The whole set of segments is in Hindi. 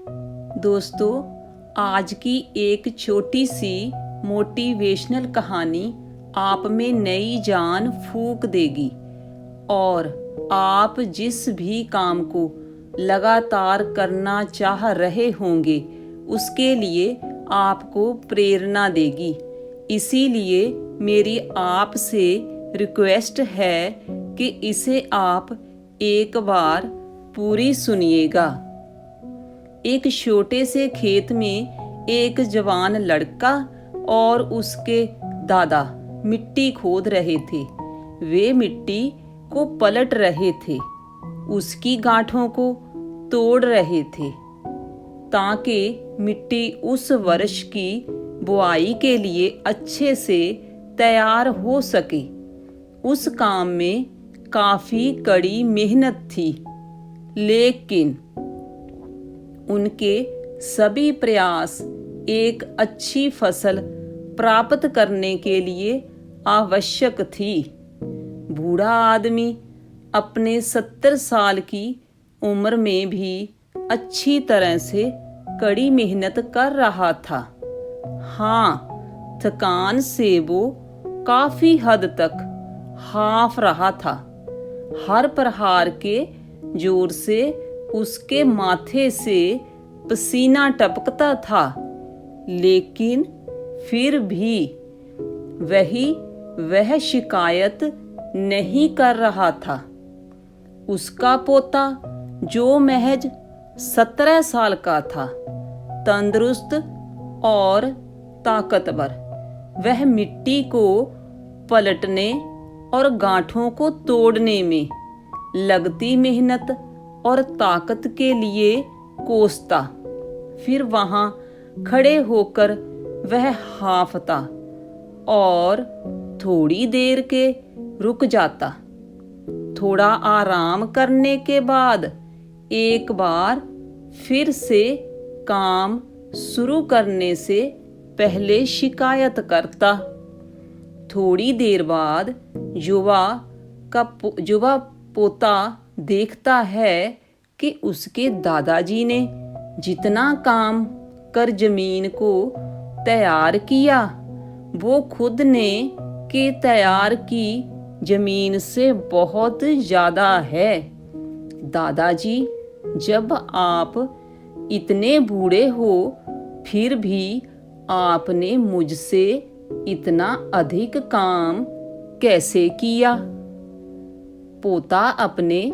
दोस्तों, आज की एक छोटी सी मोटिवेशनल कहानी आप में नई जान फूंक देगी और आप जिस भी काम को लगातार करना चाह रहे होंगे उसके लिए आपको प्रेरणा देगी। इसीलिए मेरी आपसे रिक्वेस्ट है कि इसे आप एक बार पूरी सुनिएगा। एक छोटे से खेत में एक जवान लड़का और उसके दादा मिट्टी खोद रहे थे। वे मिट्टी को पलट रहे थे, उसकी गांठों को तोड़ रहे थे ताकि मिट्टी उस वर्ष की बुआई के लिए अच्छे से तैयार हो सके। उस काम में काफी कड़ी मेहनत थी, लेकिन उनके सभी प्रयास एक अच्छी फसल प्राप्त करने के लिए आवश्यक थी। बूढ़ा आदमी अपने 70 साल की उम्र में भी अच्छी तरह से कड़ी मेहनत कर रहा था। हाँ, थकान से वो काफी हद तक हाफ रहा था। हर प्रहार के जोर से उसके माथे से पसीना टपकता था, लेकिन फिर भी वह शिकायत नहीं कर रहा था। उसका पोता जो महज 17 साल का था, तंदुरुस्त और ताकतवर, वह मिट्टी को पलटने और गांठों को तोड़ने में लगती मेहनत और ताकत के लिए कोसता। फिर वहां खड़े होकर वह हांफता और थोड़ी देर के रुक जाता। थोड़ा आराम करने के बाद एक बार फिर से काम शुरू करने से पहले शिकायत करता। थोड़ी देर बाद युवा पोता देखता है कि उसके दादाजी ने जितना काम कर जमीन को तैयार किया, वो खुद ने के तैयार की जमीन से बहुत ज्यादा है। दादाजी, जब आप इतने बूढ़े हो फिर भी आपने मुझसे इतना अधिक काम कैसे किया? पोता अपने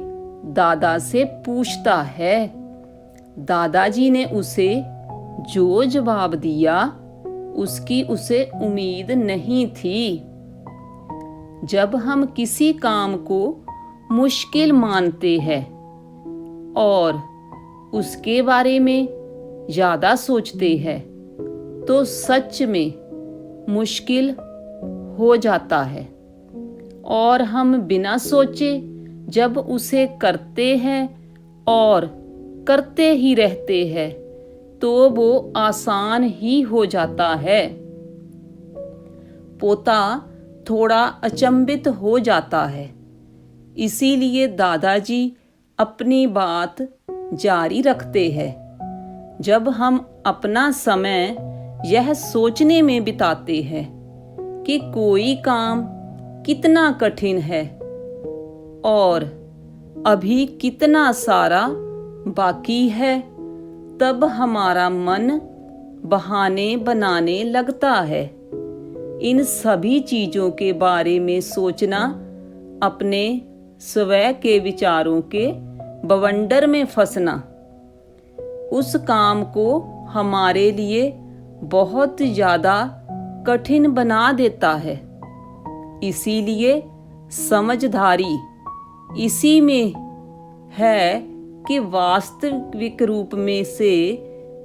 दादा से पूछता है। दादाजी ने उसे जो जवाब दिया उसकी उसे उम्मीद नहीं थी। जब हम किसी काम को मुश्किल मानते हैं और उसके बारे में ज्यादा सोचते हैं तो सच में मुश्किल हो जाता है, और हम बिना सोचे जब उसे करते हैं और करते ही रहते हैं तो वो आसान ही हो जाता है। पोता थोड़ा अचंभित हो जाता है, इसीलिए दादाजी अपनी बात जारी रखते हैं। जब हम अपना समय यह सोचने में बिताते हैं कि कोई काम कितना कठिन है और अभी कितना सारा बाकी है, तब हमारा मन बहाने बनाने लगता है। इन सभी चीजों के बारे में सोचना अपने स्वयं के विचारों के बवंडर में फंसना उस काम को हमारे लिए बहुत ज्यादा कठिन बना देता है। इसीलिए समझदारी इसी में है कि वास्तविक रूप में से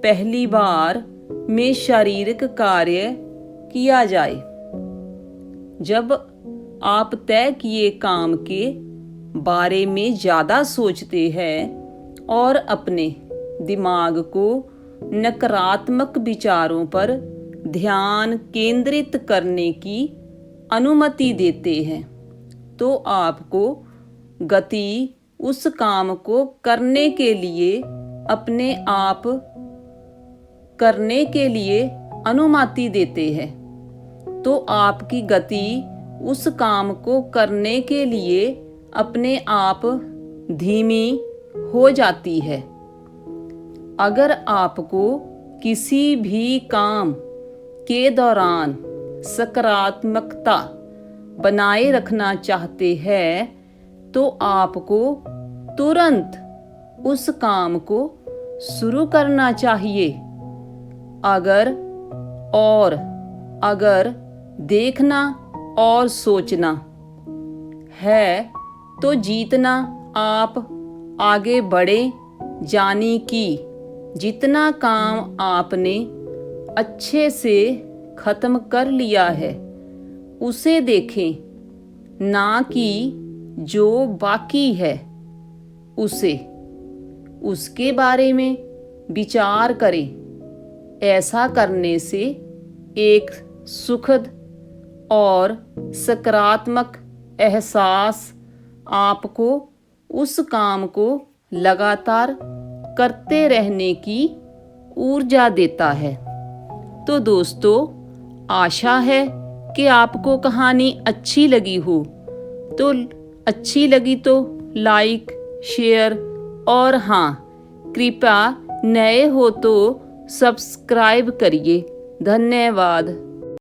पहली बार में शारीरिक कार्य किया जाए। जब आप तय किए काम के बारे में ज्यादा सोचते हैं और अपने दिमाग को नकारात्मक विचारों पर ध्यान केंद्रित करने की अनुमति देते हैं, तो आपको गति उस काम को करने के लिए अपने आप करने के लिए अनुमति देते हैं, तो आपकी गति उस काम को करने के लिए अपने आप धीमी हो जाती है। अगर आपको किसी भी काम के दौरान सकारात्मकता बनाए रखना चाहते हैं, तो आपको तुरंत उस काम को शुरू करना चाहिए। अगर देखना और सोचना है तो जीतना आप आगे बढ़े, यानी कि जितना काम आपने अच्छे से खत्म कर लिया है उसे देखें, ना कि जो बाकी है उसके बारे में विचार करें। ऐसा करने से एक सुखद और सकारात्मक एहसास आपको उस काम को लगातार करते रहने की ऊर्जा देता है। तो दोस्तों, आशा है कि आपको कहानी अच्छी लगी हो। तो अच्छी लगी तो लाइक, शेयर और हाँ, कृपया नए हो तो सब्सक्राइब करिए। धन्यवाद।